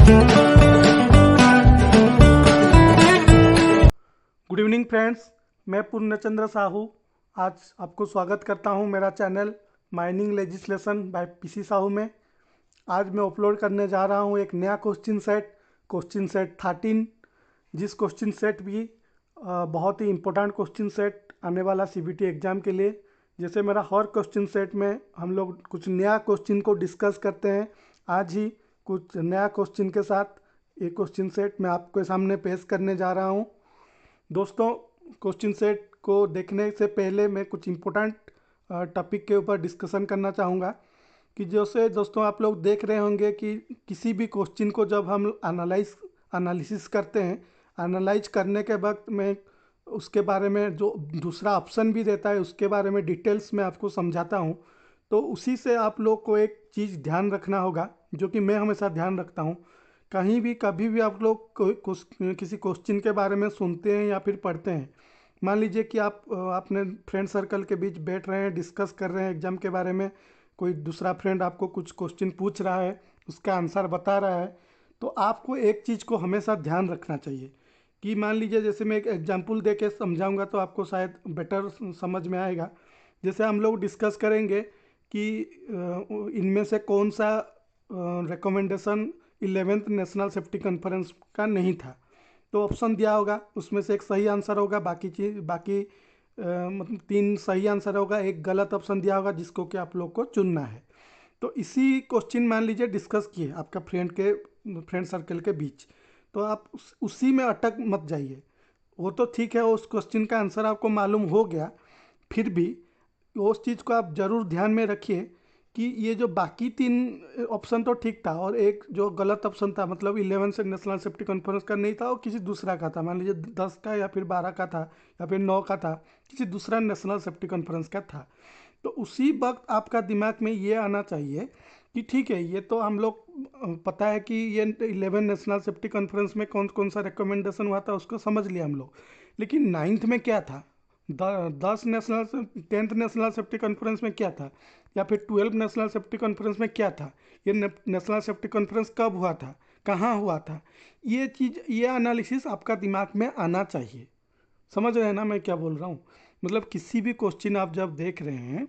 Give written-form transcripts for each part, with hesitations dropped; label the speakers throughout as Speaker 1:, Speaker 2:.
Speaker 1: Good evening friends, मैं पूर्णचंद्र साहू आज आपको स्वागत करता हूं मेरा channel mining legislation by PC Sahu में। आज मैं अपलोड करने जा रहा हूं एक नया क्वेश्चन सेट 13, जिस क्वेश्चन सेट भी बहुत ही इम्पोर्टेंट क्वेश्चन सेट आने वाला सीबीटी एग्ज़ाम के लिए। जैसे मेरा हर क्वेश्चन सेट में हम लोग कुछ नया क्वेश्चन को डिस्कस करते हैं, आज ही कुछ नया क्वेश्चन के साथ एक क्वेश्चन सेट मैं आपके सामने पेश करने जा रहा हूं। दोस्तों, क्वेश्चन सेट को देखने से पहले मैं कुछ इम्पोर्टेंट टॉपिक के ऊपर डिस्कशन करना चाहूँगा कि जैसे दोस्तों आप लोग देख रहे होंगे कि किसी भी क्वेश्चन को जब हम एनालिसिस करते हैं, एनालाइज करने के वक्त में उसके बारे में जो दूसरा ऑप्शन भी देता है उसके बारे में डिटेल्स में आपको समझाता हूँ। तो उसी से आप लोग को एक चीज़ ध्यान रखना होगा, जो कि मैं हमेशा ध्यान रखता हूँ। कहीं भी कभी भी आप लोग किसी क्वेश्चन के बारे में सुनते हैं या फिर पढ़ते हैं, मान लीजिए कि आप अपने फ्रेंड सर्कल के बीच बैठ रहे हैं, डिस्कस कर रहे हैं एग्जाम के बारे में, कोई दूसरा फ्रेंड आपको कुछ क्वेश्चन पूछ रहा है, उसका आंसर बता रहा है, तो आपको एक चीज़ को हमेशा ध्यान रखना चाहिए कि मान लीजिए जैसे मैं एक एग्जाम्पल दे के समझाऊँगा तो आपको शायद बेटर समझ में आएगा। जैसे हम लोग डिस्कस करेंगे कि इनमें से कौन सा recommendation 11th national safety conference का नहीं था, तो ऑप्शन दिया होगा, उसमें से एक सही आंसर होगा, बाकी मतलब 3 सही आंसर होगा, एक गलत ऑप्शन दिया होगा जिसको कि आप लोग को चुनना है। तो इसी क्वेश्चन मान लीजिए डिस्कस किए आपका फ्रेंड सर्कल के बीच, तो आप उसी में अटक मत जाइए। वो तो ठीक है, उस क्वेश्चन का आंसर आपको मालूम हो गया, फिर भी उस चीज़ को आप ज़रूर ध्यान में रखिए कि ये जो बाकी 3 ऑप्शन तो ठीक था और एक जो गलत ऑप्शन था, मतलब 11 से नेशनल सेफ्टी कॉन्फ्रेंस का नहीं था, वो किसी दूसरा का था, मान लीजिए 10 का या फिर 12 का था या फिर 9 का था, किसी दूसरा नेशनल सेफ्टी कॉन्फ्रेंस का था। तो उसी वक्त आपका दिमाग में ये आना चाहिए कि ठीक है, ये तो हम लोग पता है कि ये 11 नेशनल सेफ्टी कॉन्फ्रेंस में कौन कौन सा रिकमेंडेशन हुआ था उसको समझ लिया हम लोग, लेकिन 9th में क्या था, 10th नेशनल सेफ्टी कॉन्फ्रेंस में क्या था, या फिर 12 नेशनल सेफ्टी कॉन्फ्रेंस में क्या था, ये नेशनल सेफ्टी कॉन्फ्रेंस कब हुआ था, कहाँ हुआ था, ये चीज़, ये एनालिसिस आपका दिमाग में आना चाहिए। समझ रहे हैं ना मैं क्या बोल रहा हूँ? मतलब किसी भी क्वेश्चन आप जब देख रहे हैं,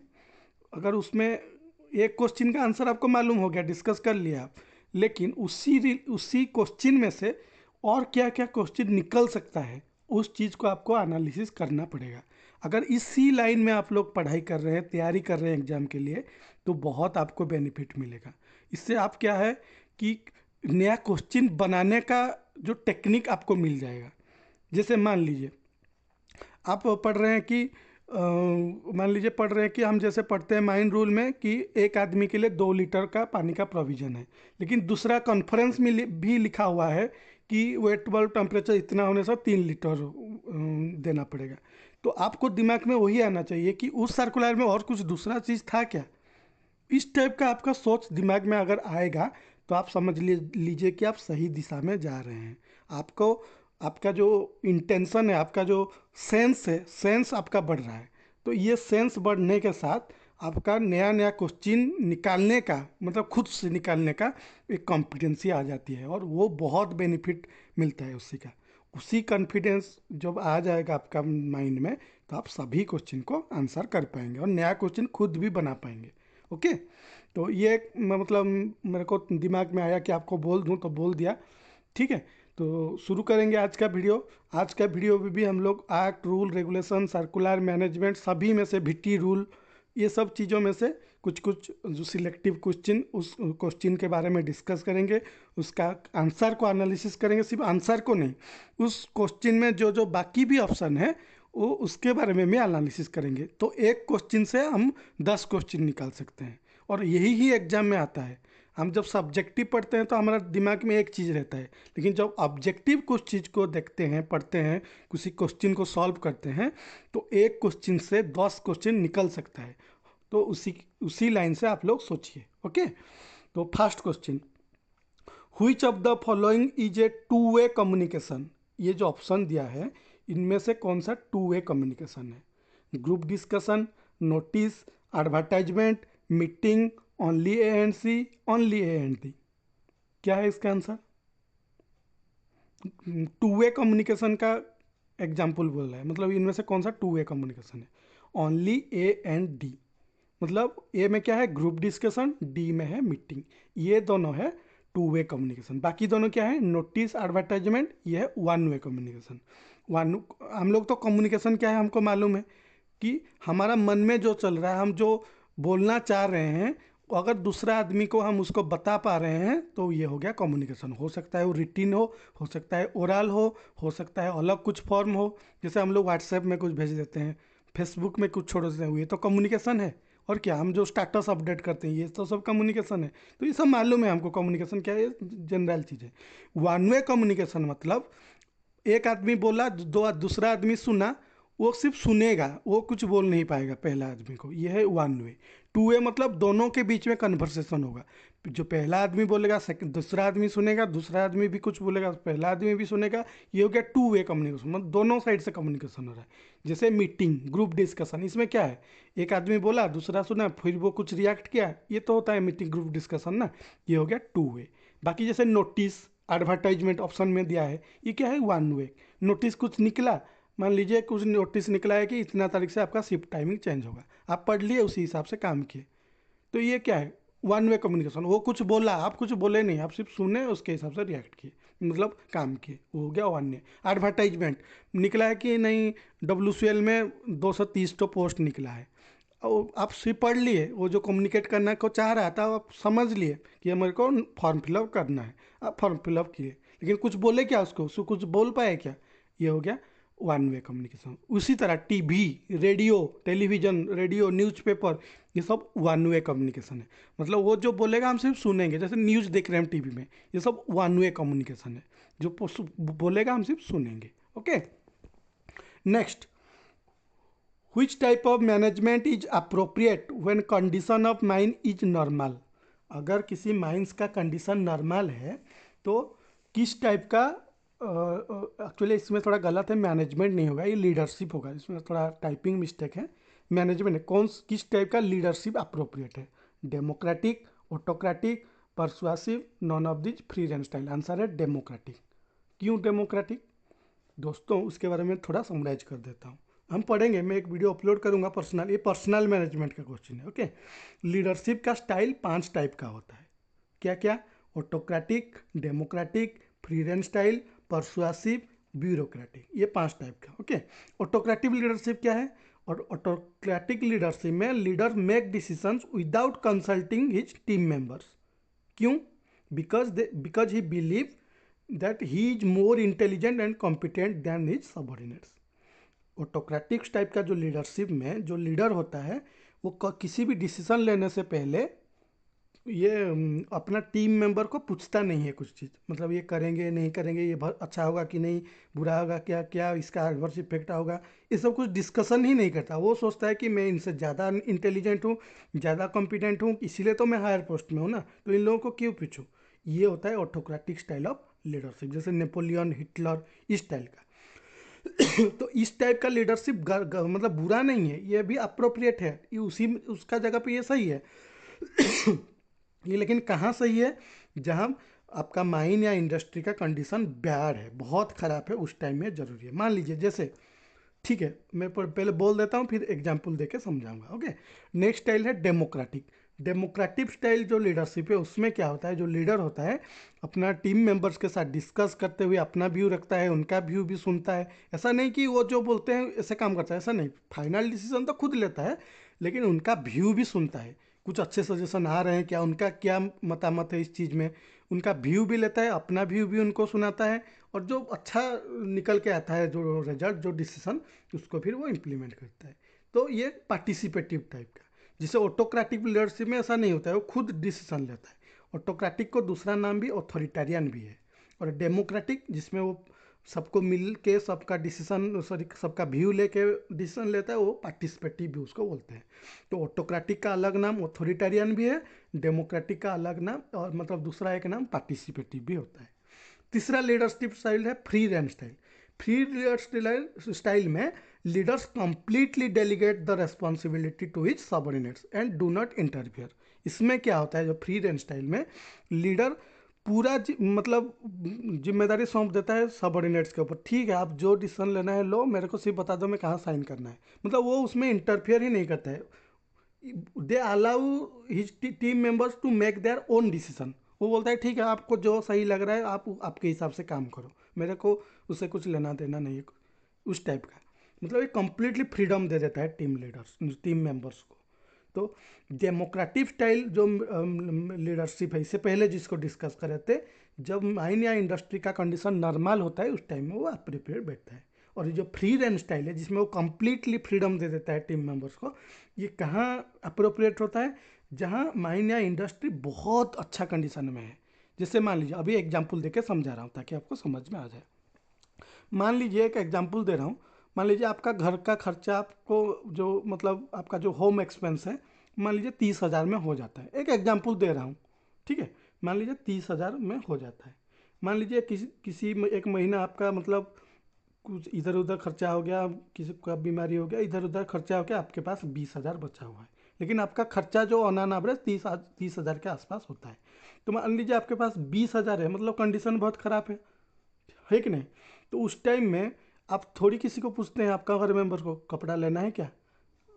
Speaker 1: अगर उसमें एक क्वेश्चन का आंसर आपको मालूम हो गया, डिस्कस कर लिया आप, लेकिन उसी क्वेश्चन में से और क्या क्या क्वेश्चन निकल सकता है, उस चीज़ को आपको एनालिसिस करना पड़ेगा। अगर इसी लाइन में आप लोग पढ़ाई कर रहे हैं, तैयारी कर रहे हैं एग्जाम के लिए, तो बहुत आपको बेनिफिट मिलेगा। इससे आप क्या है कि नया क्वेश्चन बनाने का जो टेक्निक आपको मिल जाएगा। जैसे मान लीजिए आप पढ़ रहे हैं कि मान लीजिए पढ़ रहे हैं कि हम जैसे पढ़ते हैं माइन रूल में कि एक आदमी के लिए 2 लीटर का पानी का प्रोविज़न है, लेकिन दूसरा कॉन्फ्रेंस में भी लिखा हुआ है कि वेट बल्ब टेम्परेचर इतना होने से 3 लीटर देना पड़ेगा। तो आपको दिमाग में वही आना चाहिए कि उस सर्कुलर में और कुछ दूसरा चीज़ था क्या। इस टाइप का आपका सोच दिमाग में अगर आएगा तो आप समझ लीजिए कि आप सही दिशा में जा रहे हैं। आपको आपका जो इंटेंशन है, आपका जो सेंस है, सेंस आपका बढ़ रहा है। तो ये सेंस बढ़ने के साथ आपका नया नया क्वेश्चन निकालने का, मतलब खुद से निकालने का एक कॉन्फिडेंसी आ जाती है, और वो बहुत बेनिफिट मिलता है उसी का। उसी कॉन्फिडेंस जब आ जाएगा आपका माइंड में, तो आप सभी क्वेश्चन को आंसर कर पाएंगे और नया क्वेश्चन खुद भी बना पाएंगे। ओके, तो ये मतलब मेरे को दिमाग में आया कि आपको बोल दूं तो बोल दिया। ठीक है, तो शुरू करेंगे आज का वीडियो। आज का वीडियो में भी हम लोग act, rule, regulation, circular management, सभी में से भिट्टी रूल, ये सब चीज़ों में से कुछ कुछ जो सिलेक्टिव क्वेश्चन, उस क्वेश्चन के बारे में डिस्कस करेंगे, उसका आंसर को एनालिसिस करेंगे। सिर्फ आंसर को नहीं, उस क्वेश्चन में जो जो बाकी भी ऑप्शन है वो उसके बारे में भी एनालिसिस करेंगे। तो एक क्वेश्चन से हम 10 क्वेश्चन निकाल सकते हैं, और यही ही एग्जाम में आता है। हम जब सब्जेक्टिव पढ़ते हैं तो हमारा दिमाग में एक चीज़ रहता है, लेकिन जब ऑब्जेक्टिव कुछ चीज़ को देखते हैं, पढ़ते हैं, किसी क्वेश्चन को सॉल्व करते हैं, तो एक क्वेश्चन से 10 क्वेश्चन निकल सकता है। तो उसी लाइन से आप लोग सोचिए। ओके, तो first question, which of the following is a two way communication. ये जो ऑप्शन दिया है इनमें से कौन सा टू वे कम्युनिकेशन है? Group discussion, notice, advertisement, meeting, only A and C, only A and D. क्या है इसका आंसर? टू वे कम्युनिकेशन का एग्जाम्पल बोल रहा है, मतलब इनमें से कौन सा टू वे कम्युनिकेशन है? ओनली ए एंड डी, मतलब ए में क्या है, ग्रुप डिस्कशन, डी में है मीटिंग, ये दोनों है टू वे कम्युनिकेशन। बाकी दोनों क्या है, नोटिस, एडवर्टाइजमेंट, ये है वन वे कम्युनिकेशन। वन, हम लोग तो कम्युनिकेशन क्या है हमको मालूम है कि हमारा मन में जो चल रहा है, हम जो बोलना चाह रहे हैं, अगर दूसरा आदमी को हम उसको बता पा रहे हैं तो ये हो गया कम्युनिकेशन। हो सकता है वो रिटिन हो सकता है ओरल हो सकता है अलग कुछ फॉर्म हो, जैसे हम लोग व्हाट्सएप में कुछ भेज देते हैं, फेसबुक में कुछ छोड़ देते हैं, ये तो कम्युनिकेशन है। और क्या, हम जो स्टेटस अपडेट करते हैं, ये तो सब कम्युनिकेशन है। तो ये सब मालूम है हमको कम्युनिकेशन क्या है, ये जनरल चीज़ है। वन वे कम्युनिकेशन मतलब एक आदमी बोला, दो दूसरा आदमी सुना, वो सिर्फ सुनेगा, वो कुछ बोल नहीं पाएगा पहला आदमी को, ये है वन वे। टू वे मतलब दोनों के बीच में कन्वर्सेशन होगा, जो पहला आदमी बोलेगा सेकंड दूसरा आदमी सुनेगा, दूसरा आदमी भी कुछ बोलेगा पहला आदमी भी सुनेगा, ये हो गया टू वे कम्युनिकेशन, मतलब दोनों साइड से कम्युनिकेशन हो रहा है। जैसे मीटिंग, ग्रुप डिस्कशन, इसमें क्या है, एक आदमी बोला, दूसरा सुना, फिर वो कुछ रिएक्ट किया, ये तो होता है मीटिंग ग्रुप डिस्कशन ना, ये हो गया टू वे। बाकी जैसे नोटिस, एडवर्टाइजमेंट ऑप्शन में दिया है, ये क्या है, वन वे। नोटिस कुछ निकला, मान लीजिए कुछ नोटिस निकला है कि इतना तारीख से आपका शिफ्ट टाइमिंग चेंज होगा, आप पढ़ लिए, उसी हिसाब से काम किए, तो ये क्या है, वन वे कम्युनिकेशन। वो कुछ बोला, आप कुछ बोले नहीं, आप सिर्फ सुने, उसके हिसाब से रिएक्ट किए, मतलब काम किए, वो हो गया वन वे। एडवर्टाइजमेंट निकला है कि नहीं, WCL में 230 तो पोस्ट निकला है, और आप सिर्फ पढ़ लिए, वो जो कम्युनिकेट करना को चाह रहा था आप समझ लिए कि ये मेरे को फॉर्म फिलअप करना है, आप फॉर्म फिलअप किए, लेकिन कुछ बोले क्या उसको कुछ बोल पाए क्या, ये हो गया वन वे कम्युनिकेशन। उसी तरह TV, radio, television, radio, newspaper, ये सब वन वे कम्युनिकेशन है, मतलब वो जो बोलेगा हम सिर्फ सुनेंगे, जैसे न्यूज़ देख रहे हैं टीवी में, ये सब वन वे कम्युनिकेशन है, जो बोलेगा हम सिर्फ सुनेंगे। Okay, next, which type of management is appropriate when condition of mind is normal? अगर किसी माइंस का कंडीशन नॉर्मल है तो किस टाइप का, एक्चुअली इसमें थोड़ा गलत है, मैनेजमेंट नहीं होगा, ये लीडरशिप होगा, इसमें थोड़ा टाइपिंग मिस्टेक है। मैनेजमेंट है, किस टाइप का लीडरशिप अप्रोप्रिएट है, democratic, autocratic, persuasive, none of this, free range style. Answer है डेमोक्रेटिक। क्यों डेमोक्रेटिक दोस्तों, उसके बारे में थोड़ा समराइज कर देता हूँ, हम पढ़ेंगे, मैं एक वीडियो अपलोड करूंगा पर्सनल, ये पर्सनल मैनेजमेंट का क्वेश्चन है। ओके, लीडरशिप का स्टाइल 5 टाइप का होता है, क्या क्या, autocratic, democratic, free range style, persuasive, bureaucratic, ये 5 टाइप का। ओके, ऑटोक्रेटिव लीडरशिप क्या है, और ऑटोक्रेटिक लीडरशिप में leader make decisions without consulting his team members. क्यों, because he believe that he is more intelligent and competent than his subordinates. Autocratic type का जो leadership में जो लीडर होता है, वो किसी भी डिसीजन लेने से पहले ये अपना टीम मेंबर को पूछता नहीं है कुछ चीज़, मतलब ये करेंगे नहीं करेंगे, ये बहुत अच्छा होगा कि नहीं, बुरा होगा क्या, क्या इसका एडवर्स इफेक्ट होगा, ये सब कुछ डिस्कशन ही नहीं करता। वो सोचता है कि मैं इनसे ज़्यादा इंटेलिजेंट हूँ, ज़्यादा कॉम्पिटेंट हूँ, इसीलिए तो मैं हायर पोस्ट में हूँ ना, तो इन लोगों को क्यों पूछूँ। ये होता है ऑटोक्रेटिक स्टाइल ऑफ लीडरशिप, जैसे नेपोलियन, हिटलर, इस स्टाइल का। तो इस टाइप का लीडरशिप मतलब बुरा नहीं है, ये भी अप्रोप्रिएट है, ये उसी उसका जगह पे ये सही है। ये लेकिन कहाँ सही है, जहाँ आपका माइन या इंडस्ट्री का कंडीशन बैड है, बहुत ख़राब है, उस टाइम में ज़रूरी है। मान लीजिए जैसे, ठीक है, मैं पहले बोल देता हूँ, फिर एग्जाम्पल देके समझाऊंगा। ओके, नेक्स्ट स्टाइल है डेमोक्रेटिक। डेमोक्रेटिक स्टाइल जो लीडरशिप है, उसमें क्या होता है, जो लीडर होता है अपना टीम मेंबर्स के साथ डिस्कस करते हुए अपना व्यू रखता है, उनका व्यू भी सुनता है। ऐसा नहीं कि वो जो बोलते हैं ऐसे काम करता है, ऐसा नहीं, फाइनल डिसीजन तो खुद लेता है, लेकिन उनका व्यू भी सुनता है, कुछ अच्छे सजेशन आ रहे हैं क्या, उनका क्या मतामत है इस चीज़ में, उनका व्यू भी लेता है, अपना व्यू भी उनको सुनाता है, और जो अच्छा निकल के आता है जो रिजल्ट, जो डिसीजन, उसको फिर वो इम्प्लीमेंट करता है। तो ये पार्टिसिपेटिव टाइप का। जिसे ऑटोक्रेटिक लीडरशिप में ऐसा नहीं होता है, वो खुद डिसीजन लेता है। ऑटोक्रेटिक को दूसरा नाम भी ऑथोरिटेरियन भी है। और डेमोक्रेटिक जिसमें वो सबको मिल के सबका डिसीजन, सॉरी सबका व्यू लेके डिसीजन लेता है, वो पार्टिसिपेटिव भी उसको बोलते हैं। तो ऑटोक्रेटिक का अलग नाम ऑथोरिटेरियन भी है, डेमोक्रेटिक का अलग नाम, और मतलब दूसरा एक नाम पार्टिसिपेटिव भी होता है। तीसरा लीडरशिप स्टाइल है free range style. Free leadership style में leaders completely delegate the responsibility to his subordinates and do not interfere. इसमें क्या होता है, जो फ्री रेंज स्टाइल में लीडर पूरा मतलब जिम्मेदारी सौंप देता है सबऑर्डिनेट्स के ऊपर। ठीक है, आप जो डिसीजन लेना है लो, मेरे को सिर्फ बता दो मैं कहाँ साइन करना है। मतलब वो उसमें इंटरफियर ही नहीं करता है। They allow his team members to make their own decision. वो बोलता है ठीक है, आपको जो सही लग रहा है आप आपके हिसाब से काम करो, मेरे को उससे कुछ लेना देना नहीं है, उस टाइप का। मतलब ये कंप्लीटली फ्रीडम दे देता है टीम लीडर्स, टीम मेंबर्स को। तो डेमोक्रेटिक स्टाइल जो लीडरशिप है, इससे पहले जिसको डिस्कस कर रहे थे, जब माइन या इंडस्ट्री का कंडीशन नॉर्मल होता है उस टाइम में वो अप्रोप्रिएट बैठता है। और ये जो फ्री रेंज स्टाइल है जिसमें वो कंप्लीटली फ्रीडम दे देता है टीम मेंबर्स को, ये कहाँ अप्रोप्रिएट होता है? जहाँ माइन या इंडस्ट्री बहुत अच्छा कंडीशन में है। जैसे मान लीजिए, अभी एग्जांपल देके समझा रहा हूँ ताकि आपको समझ में आ जाए। मान लीजिए एक एग्जांपल दे रहा हूँ। मान लीजिए आपका घर का खर्चा, आपको जो मतलब आपका जो होम एक्सपेंस है, मान लीजिए 30,000 में हो जाता है। एक एग्जांपल दे रहा हूँ, ठीक है। मान लीजिए 30,000 में हो जाता है। मान लीजिए किसी किसी एक महीना आपका मतलब कुछ इधर उधर खर्चा हो गया, किसी का बीमारी हो गया, इधर उधर खर्चा हो गया, आपके पास 20,000 बचा हुआ है। लेकिन आपका खर्चा जो ऑन एन एवरेज 30,000 के आसपास होता है। तो मान लीजिए आपके पास 20,000 है, मतलब कंडीशन बहुत ख़राब है कि नहीं? तो उस टाइम में आप थोड़ी किसी को पूछते हैं, आपका घर मेंबर को कपड़ा लेना है क्या,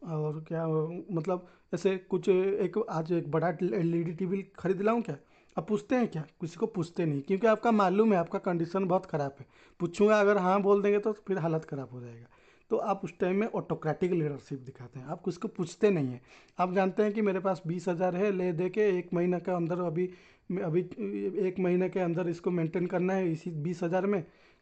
Speaker 1: और क्या मतलब ऐसे कुछ एक आज एक बड़ा एलईडी टीवी खरीद लाऊं क्या, आप पूछते हैं क्या? किसी को पूछते नहीं, क्योंकि आपका मालूम है आपका कंडीशन बहुत ख़राब है। पूछूंगा अगर हाँ बोल देंगे तो फिर हालत ख़राब हो जाएगा। तो आप उस टाइम में ऑटोक्रेटिक लीडरशिप दिखाते हैं, आप किसी को पूछते नहीं हैं। आप जानते हैं कि मेरे पास 20,000 है, ले दे के एक महीने के अंदर अभी एक महीने के अंदर इसको मेंटेन करना है इसी 20,000 में।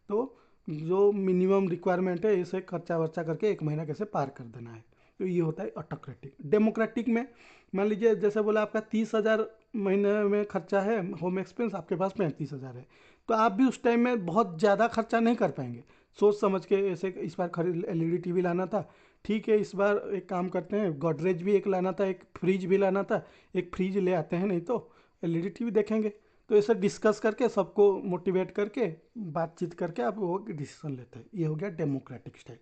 Speaker 1: तो जो मिनिमम रिक्वायरमेंट है इसे खर्चा वर्चा करके एक महीना कैसे पार कर देना है। तो ये होता है ऑटोक्रेटिक। डेमोक्रेटिक में मान लीजिए जैसे बोला आपका 30,000 महीने में खर्चा है, होम एक्सपेंस आपके पास 35,000 है, तो आप भी उस टाइम में बहुत ज़्यादा खर्चा नहीं कर पाएंगे। सोच समझ के, ऐसे इस बार खरीद एलईडी टीवी लाना था, ठीक है, इस बार एक काम करते हैं, गोदरेज भी एक लाना था, एक फ्रिज भी लाना था, एक फ्रिज ले आते हैं, नहीं तो एलईडी टीवी देखेंगे। तो ऐसे डिस्कस करके सबको मोटिवेट करके बातचीत करके आप वो डिसीजन लेते हैं। ये हो गया डेमोक्रेटिक स्टाइल।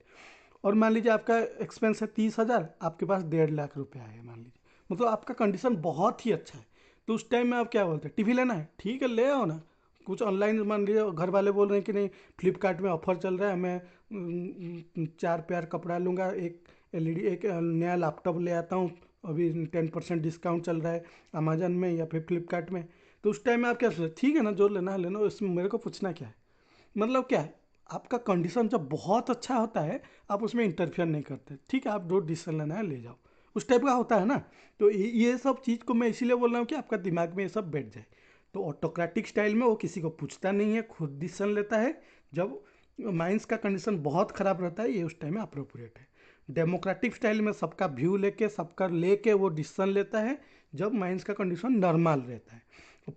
Speaker 1: और मान लीजिए आपका एक्सपेंस है 30,000, आपके पास 1.5 लाख रुपया है मान लीजिए, मतलब आपका कंडीशन बहुत ही अच्छा है। तो उस टाइम में आप क्या बोलते हैं? टीवी लेना है, ठीक है ले आओ ना। कुछ ऑनलाइन मान लीजिए घर वाले बोल रहे हैं कि नहीं फ्लिपकार्ट में ऑफर चल रहा है, मैं 4 पेयर कपड़ा लूँगा, एक एलईडी एक नया लैपटॉप ले आता हूँ, अभी 10% डिस्काउंट चल रहा है अमेजन में या फिर फ्लिपकार्ट में। तो उस टाइम में आप क्या सोचते? ठीक है ना, जो लेना है लेना, इसमें मेरे को पूछना क्या है? मतलब क्या है, आपका कंडीशन जब बहुत अच्छा होता है आप उसमें इंटरफेयर नहीं करते, ठीक है, आप जो डिसीजन लेना है ले जाओ, उस टाइप का होता है ना। तो ये सब चीज़ को मैं इसीलिए बोल रहा हूँ कि आपका दिमाग में ये सब बैठ जाए। तो ऑटोक्रेटिक स्टाइल में वो किसी को पूछता नहीं है, खुद डिसीजन लेता है। जब माइंड्स का कंडीशन बहुत ख़राब रहता है, ये उस टाइम में अप्रोप्रिएट है। डेमोक्रेटिक स्टाइल में सबका व्यू लेके सबका लेके वो डिसीजन लेता है जब माइंड्स का कंडीशन नॉर्मल रहता है।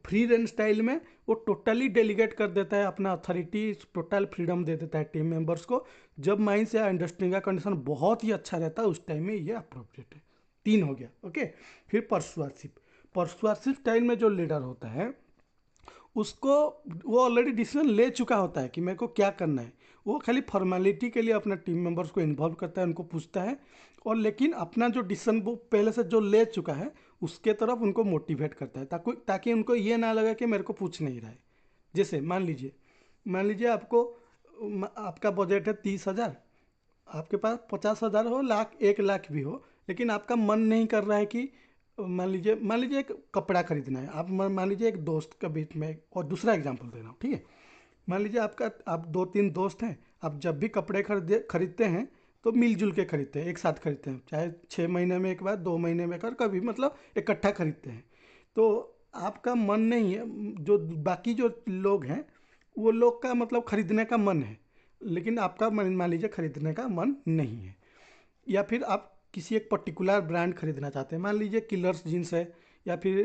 Speaker 1: फ्री रेंज स्टाइल में वो टोटली डेलीगेट कर देता है अपना अथॉरिटी, टोटल फ्रीडम दे देता है टीम मेंबर्स को। जब माइंस या इंडस्ट्री का कंडीशन बहुत ही अच्छा रहता है उस टाइम में ये अप्रोप्रिएट है। 3 हो गया, ओके। फिर परसुआसिव। परसुआसिव स्टाइल में जो लीडर होता है उसको, वो ऑलरेडी डिसीजन ले चुका होता है कि मेरे को क्या करना है। वो खाली फॉर्मेलिटी के लिए अपना टीम मेंबर्स को इन्वॉल्व करता है, उनको पूछता है, और लेकिन अपना जो डिसीजन वो पहले से जो ले चुका है उसके तरफ उनको मोटिवेट करता है, ताकि ताकि उनको ये ना लगे कि मेरे को पूछ नहीं रहा है। जैसे मान लीजिए आपको आपका बजट है 30,000, आपके पास 50,000 हो, लाख 1 लाख भी हो, लेकिन आपका मन नहीं कर रहा है कि मान लीजिए एक कपड़ा खरीदना है। आप मान लीजिए एक दोस्त के बीच में, और दूसरा एग्जांपल दे रहा हूँ, ठीक है। मान लीजिए आप 2-3 दोस्त हैं, आप जब भी कपड़े खरीदते हैं तो मिलजुल के खरीदते हैं, एक साथ खरीदते हैं, चाहे 6 महीने में एक बार, 2 महीने में एक बार, कभी मतलब इकट्ठा खरीदते हैं। तो आपका मन नहीं है, जो बाकी जो लोग हैं वो लोग का मतलब खरीदने का मन है, लेकिन आपका मान लीजिए खरीदने का मन नहीं है। या फिर आप किसी एक पर्टिकुलर ब्रांड खरीदना चाहते हैं, मान लीजिए किलर्स जीन्स है, या फिर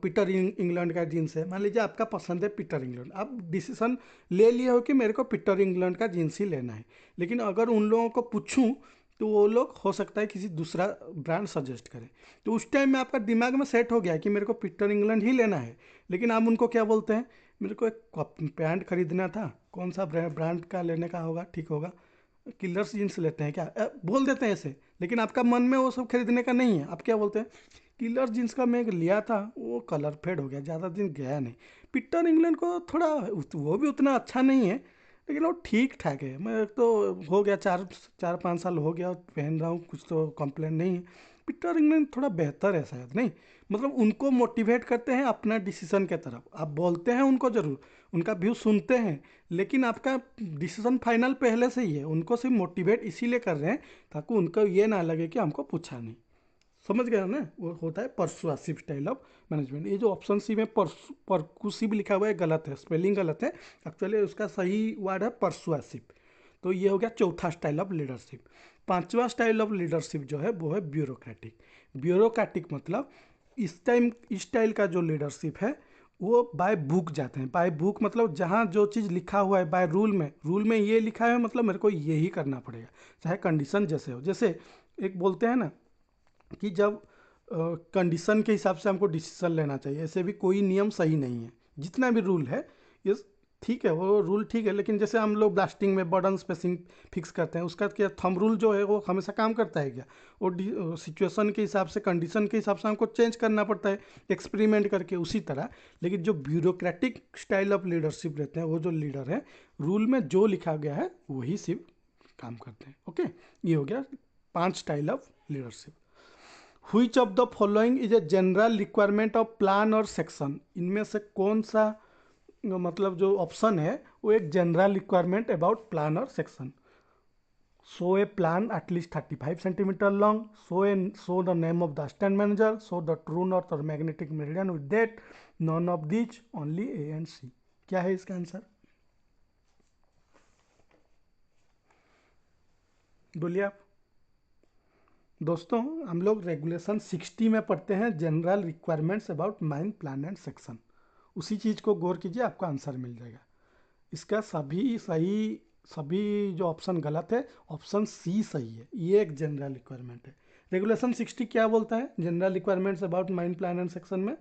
Speaker 1: पीटर इंग्लैंड का जीन्स है। मान लीजिए आपका पसंद है पीटर इंग्लैंड, आप डिसीजन ले लिए हो कि मेरे को पीटर इंग्लैंड का जीन्स ही लेना है। लेकिन अगर उन लोगों को पूछूं तो वो लोग हो सकता है किसी दूसरा ब्रांड सजेस्ट करें। तो उस टाइम में आपका दिमाग में सेट हो गया कि मेरे को पीटर इंग्लैंड ही लेना है। लेकिन आप उनको क्या बोलते हैं? मेरे को एक पैंट खरीदना था, कौन सा ब्रांड का लेने का होगा, ठीक होगा, किलर्स जीन्स लेते हैं क्या, बोल देते हैं ऐसे। लेकिन आपका मन में वो सब खरीदने का नहीं है, आप क्या बोलते हैं? किलर जीन्स का मैं लिया था, वो कलर फेड हो गया, ज़्यादा दिन गया नहीं, पीटर इंग्लैंड को थोड़ा वो भी उतना अच्छा नहीं है, लेकिन वो ठीक ठाक है। मैं तो हो गया 4-5 साल हो गया पहन रहा हूँ, कुछ तो कंप्लेन नहीं है। पीटर इंग्लैंड थोड़ा बेहतर है शायद, नहीं मतलब उनको मोटिवेट करते हैं अपना डिसीजन के तरफ, आप बोलते हैं उनको ज़रूर, उनका व्यू सुनते हैं, लेकिन आपका डिसीजन फाइनल पहले से ही है। उनको सिर्फ मोटिवेट इसीलिए कर रहे हैं ताकि उनको ये ना लगे कि हमको पूछा नहीं। समझ गया ना, वो होता है परसुआसिव स्टाइल ऑफ मैनेजमेंट। ये जो ऑप्शन सी में परकुसिव लिखा हुआ है गलत है, स्पेलिंग गलत है, एक्चुअली उसका सही वर्ड है परसुआसिव। तो ये हो गया चौथा स्टाइल ऑफ लीडरशिप। पांचवा स्टाइल ऑफ लीडरशिप जो है वो है ब्यूरोक्रेटिक। ब्यूरोक्रेटिक मतलब इस स्टाइल का जो लीडरशिप है वो बाय बुक जाते हैं। बाय बुक मतलब जहाँ जो चीज़ लिखा हुआ है बाय रूल में ये लिखा है मतलब मेरे को यही करना पड़ेगा, चाहे कंडीशन जैसे हो। जैसे एक बोलते हैं ना कि जब कंडीशन के हिसाब से हमको डिसीजन लेना चाहिए, ऐसे भी कोई नियम सही नहीं है। जितना भी रूल है ये ठीक है, वो रूल ठीक है, लेकिन जैसे हम लोग ब्लास्टिंग में बर्डन स्पेसिंग फिक्स करते हैं, उसका क्या थंब रूल जो है वो हमेशा काम करता है क्या? वो सिचुएशन के हिसाब से कंडीशन के हिसाब से हमको चेंज करना पड़ता है एक्सपेरिमेंट करके, उसी तरह। लेकिन जो ब्यूरोक्रेटिक स्टाइल ऑफ लीडरशिप रहते हैं, वो जो लीडर है रूल में जो लिखा गया है वही सिर्फ काम करते हैं। ओके, ये हो गया 5 style of leadership. Which of the following is a general requirement of plan और सेक्शन? इनमें से कौन सा मतलब जो ऑप्शन है वो एक जनरल रिक्वायरमेंट अबाउट प्लान और section? Show a plan at least 35 centimetre long, show the name of the assistant manager, show the true north और magnetic meridian with that, none of which, only A and C. क्या है इसका answer? बोलिए आप। दोस्तों हम लोग रेगुलेशन 60 में पढ़ते हैं general requirements about mine plan and section. उसी चीज़ को गौर कीजिए, आपका आंसर मिल जाएगा। इसका सभी सही, सभी जो ऑप्शन गलत है, ऑप्शन सी सही है। ये एक जनरल रिक्वायरमेंट है। रेगुलेशन 60 क्या बोलता है general requirements about mine plan and section में?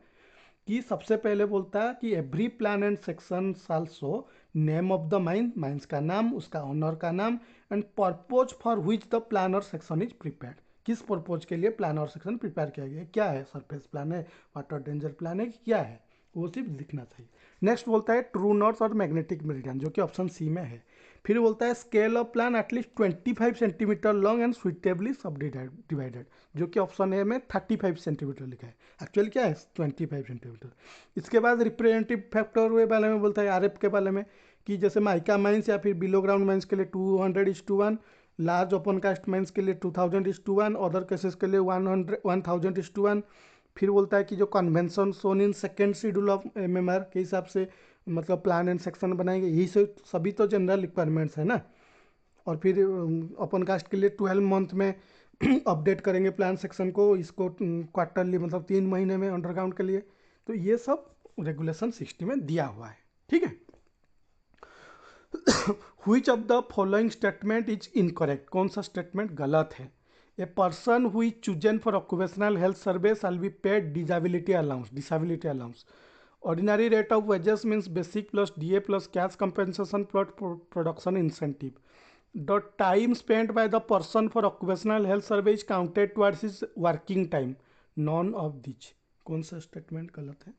Speaker 1: कि सबसे पहले बोलता है कि every plan and section shall show name of the mine, mines का नाम, उसका ऑनर का नाम, and purpose for which the plan और सेक्शन इज प्रिपेयर्ड। किस पर्पोज के लिए प्लान और सेक्शन प्रिपेयर किया गया है, क्या है, सरफेस प्लान है, वाटर डेंजर प्लान है, क्या है, वो सिर्फ लिखना चाहिए। नेक्स्ट बोलता है ट्रू नॉर्थ और मैग्नेटिक मेरिडियन, जो कि ऑप्शन सी में है। फिर बोलता है scale of plan at least 25 centimetre long and suitably subdivided, जो कि ऑप्शन ए में 35 सेंटीमीटर लिखा है, एक्चुअली क्या है 25 सेंटीमीटर। इसके बाद रिप्रेजेंटेटिव फैक्टर के बारे में बोलता है, आरएफ के बारे में, कि जैसे माइका माइंस या फिर बिलो ग्राउंड माइंस के लिए 200:1, लार्ज ओपन कास्ट माइंस के लिए 2000:1, अदर केसेस के लिए 1000:1। फिर बोलता है कि जो convention shown in second schedule of MMR के हिसाब से मतलब प्लान एंड सेक्शन बनाएंगे, यही से सभी तो जनरल रिक्वायरमेंट्स है ना। और फिर ओपन कास्ट के लिए 12 मंथ में अपडेट करेंगे प्लान सेक्शन को, इसको क्वार्टरली मतलब 3 महीने में अंडरग्राउंड के लिए। तो ये सब रेगुलेशन 60 में दिया हुआ है, ठीक है। Which of the following statement is incorrect? कौन सा स्टेटमेंट गलत है? A person who is chosen for occupational health survey shall be paid disability allowance. Disability allowance. Ordinary rate of wages means basic plus DA plus cash compensation plus production incentive. The time spent by the person for occupational health survey is counted towards his working time. None of these. कौन सा statement गलत है?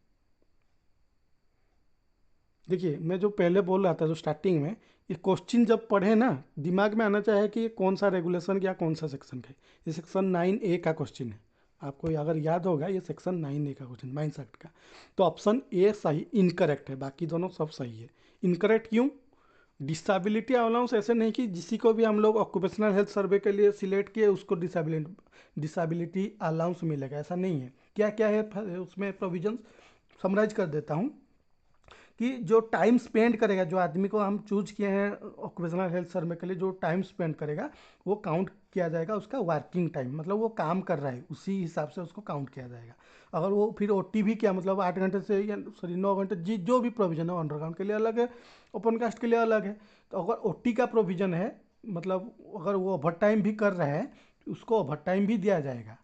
Speaker 1: देखिए मैं जो पहले बोल रहा था जो स्टार्टिंग में, ये क्वेश्चन जब पढ़े ना दिमाग में आना चाहिए कि ये कौन सा रेगुलेशन या कौन सा सेक्शन का है। ये सेक्शन 9A का क्वेश्चन है, आपको अगर याद होगा ये सेक्शन 9A का क्वेश्चन माइंस एक्ट का। तो ऑप्शन ए सही इनकरेक्ट है, बाकी दोनों सब सही है। इनकरेक्ट क्यों? डिसेबिलिटी अलाउंस ऐसे नहीं कि जिसी को भी हम लोग ऑक्यूपेशनल हेल्थ सर्वे के लिए सिलेक्ट किए उसको डिसेबिलिटी अलाउंस मिलेगा, ऐसा नहीं है। क्या क्या है उसमें प्रोविजंस, समराइज कर देता हूँ कि जो टाइम स्पेंड करेगा, जो आदमी को हम चूज किए हैं ऑक्यूपेशनल हेल्थ सर्वे के लिए, जो टाइम स्पेंड करेगा वो काउंट किया जाएगा उसका वर्किंग टाइम, मतलब वो काम कर रहा है उसी हिसाब से उसको काउंट किया जाएगा। अगर वो फिर ओटी भी किया मतलब 8 घंटे से या सॉरी 9 घंटे जी जो भी प्रोविजन है, अंडरग्राउंड के लिए अलग है, ओपन कास्ट के लिए अलग है। तो अगर ओटी का प्रोविजन है मतलब अगर वो ओवर टाइम भी कर रहा है उसको ओवर टाइम भी दिया जाएगा,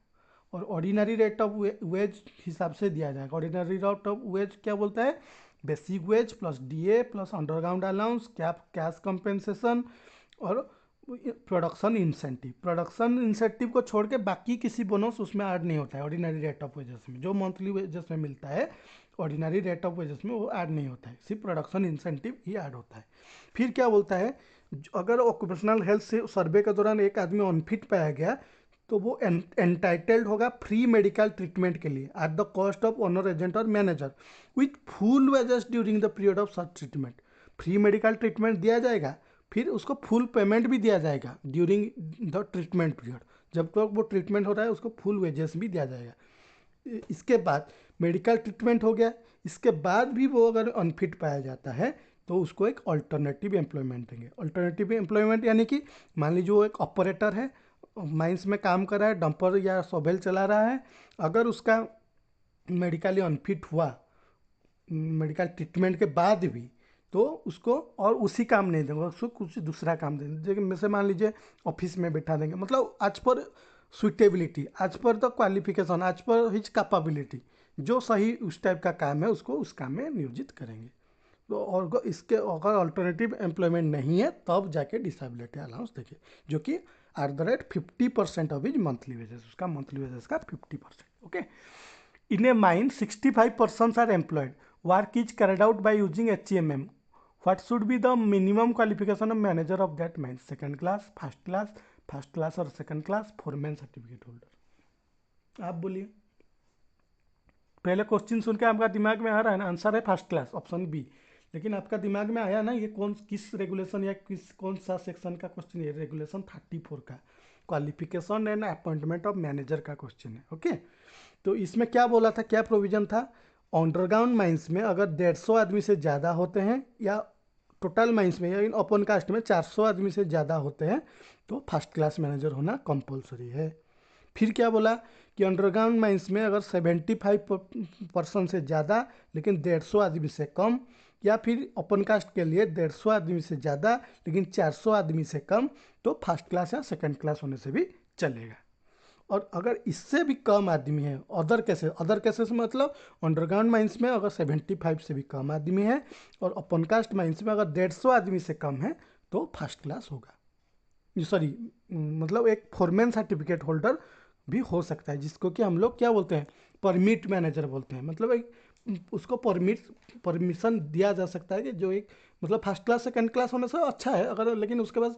Speaker 1: और ऑर्डिनरी रेट ऑफ वेज हिसाब से दिया जाएगा। ऑर्डिनरी रेट ऑफ वेज क्या बोलता है? Basic veg plus DA plus underground allowance cash compensation और प्रोडक्शन इंसेंटिव। प्रोडक्शन इंसेंटिव को छोड़ के बाकी किसी बोनस उसमें ऐड नहीं होता है ऑर्डिनरी रेट ऑफ वेजेस में, जो मंथली वेजेस में मिलता है ऑर्डिनरी रेट ऑफ वेजेस में वो ऐड नहीं होता है, सिर्फ प्रोडक्शन इंसेंटिव ही ऐड होता है। फिर क्या बोलता है, अगर ऑक्यूपेशनल हेल्थ से सर्वे के दौरान एक आदमी अनफिट पाया गया तो वो एंटाइटल्ड होगा फ्री मेडिकल ट्रीटमेंट के लिए at the cost of owner agent और manager with full wages during the period of such treatment. Free medical treatment दिया जाएगा, फिर उसको फुल पेमेंट भी दिया जाएगा ड्यूरिंग द ट्रीटमेंट पीरियड, जब तक वो ट्रीटमेंट हो रहा है उसको फुल वेजेस भी दिया जाएगा। इसके बाद मेडिकल ट्रीटमेंट हो गया, इसके बाद भी वो अगर अनफिट पाया जाता है तो उसको एक अल्टरनेटिव एम्प्लॉयमेंट देंगे। अल्टरनेटिव एम्प्लॉयमेंट यानी कि मान लीजिए वो एक ऑपरेटर है, माइंस में काम कर रहा है, डंपर या सोबेल चला रहा है, अगर उसका मेडिकली अनफिट हुआ मेडिकल ट्रीटमेंट के बाद भी, तो उसको और उसी काम नहीं देंगे, उसको कुछ दूसरा काम देंगे। जैसे मान लीजिए ऑफिस में बैठा देंगे, मतलब आज पर सुइटेबिलिटी, आज पर द क्वालिफिकेशन, आज पर हिज कैपेबिलिटी, जो सही उस टाइप का काम है उसको उस काम में नियोजित करेंगे। तो और इसके अगर अल्टरनेटिव एम्प्लॉयमेंट नहीं है तब जाके डिसेबिलिटी अलाउंस देखिए, जो कि at the rate 50% of his monthly wages, उसका मंथली वेजेस का 50%। Okay, in a mine 65% are employed, work is carried out by using HMM, what should be the minimum qualification of manager of that mine, second class, first class और second class, foreman certificate holder. आप बोलिए, पहले question सुन के आपका दिमाग में आ रहा है ना, आंसर है फर्स्ट क्लास, ऑप्शन बी। लेकिन आपका दिमाग में आया ना ये किस रेगुलेशन या कौन सा सेक्शन का क्वेश्चन है, रेगुलेशन 34 का qualification and appointment of manager का क्वेश्चन है। ओके, तो इसमें क्या बोला था, क्या प्रोविजन था, अंडरग्राउंड माइंस में अगर 150 आदमी से ज़्यादा होते हैं या टोटल माइंस में या इन ओपन कास्ट में 400 आदमी से ज़्यादा होते हैं तो फर्स्ट क्लास मैनेजर होना कंपलसरी है। फिर क्या बोला कि अंडरग्राउंड माइंस में अगर 75% से ज़्यादा लेकिन 150 आदमी से कम, या फिर ओपन कास्ट के लिए 150 आदमी से ज़्यादा लेकिन 400 आदमी से कम, तो फर्स्ट क्लास या सेकंड क्लास होने से भी चलेगा। और अगर इससे भी कम आदमी है, अदर केसेस मतलब अंडरग्राउंड माइंस में अगर 75 से भी कम आदमी है और ओपन कास्ट माइंस में अगर 150 आदमी से कम है तो फर्स्ट क्लास होगा। सॉरी, मतलब एक फोरमैन सर्टिफिकेट होल्डर भी हो सकता है, जिसको कि हम लोग क्या बोलते हैं, परमिट मैनेजर बोलते हैं। मतलब एक उसको परमिशन दिया जा सकता है कि जो एक मतलब फर्स्ट क्लास सेकंड क्लास होने से अच्छा है अगर, लेकिन उसके पास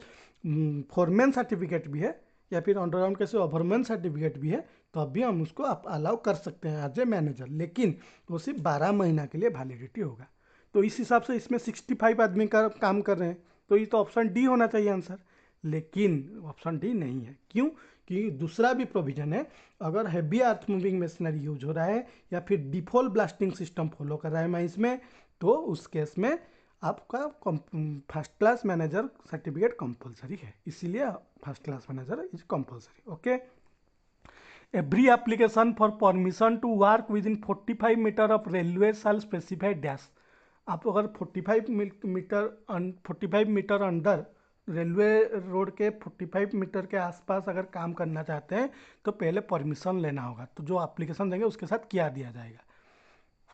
Speaker 1: फोरमैन सर्टिफिकेट भी है या फिर अंडरग्राउंड कैसे ओवरमैन सर्टिफिकेट भी है, तो अब भी हम उसको आप अलाउ कर सकते हैं एज ए मैनेजर, लेकिन वो सिर्फ 12 महीना के लिए वैलिडिटी होगा। तो इस हिसाब से इसमें 65 आदमी का काम कर रहे हैं, तो ये तो ऑप्शन डी होना चाहिए आंसर, लेकिन ऑप्शन डी नहीं है। क्यों? कि दूसरा भी प्रोविजन है, अगर heavy earth moving machinery use हो रहा है या फिर डिफॉल्ट ब्लास्टिंग सिस्टम फॉलो कर रहा है माइंस में, तो उस केस में आपका first class manager certificate compulsory है, इसीलिए first class manager is compulsory. Okay, every application for permission to work within 45 metre of railway shall specify dash. आप अगर 45 मीटर अंडर रेलवे रोड के 45 मीटर के आसपास अगर काम करना चाहते हैं तो पहले परमिशन लेना होगा, तो जो एप्लीकेशन देंगे उसके साथ क्या दिया जाएगा।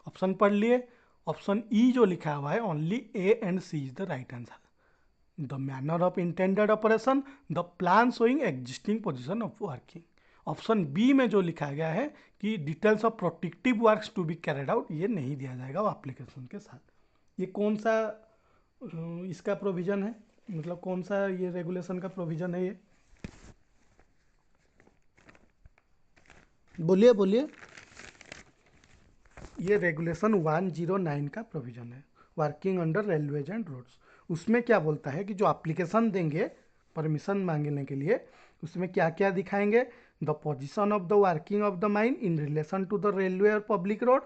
Speaker 1: ऑप्शन पढ़ लिए, ऑप्शन ई जो लिखा हुआ है only A and C is the right answer. The manner of intended operation, the plan showing existing position of working. Option B में जो लिखा गया है कि details of protective works to be carried out, ये नहीं दिया जाएगा वो एप्लीकेशन के साथ। ये कौन सा इसका प्रोविजन है, मतलब कौन सा ये रेगुलेशन का प्रोविजन है, ये बोलिए बोलिए। ये रेगुलेशन 109 का प्रोविजन है, working under railways and roads. उसमें क्या बोलता है कि जो एप्लीकेशन देंगे परमिशन मांगने के लिए, उसमें क्या क्या दिखाएंगे, the position of the working of the mine in relation to the railway और public road,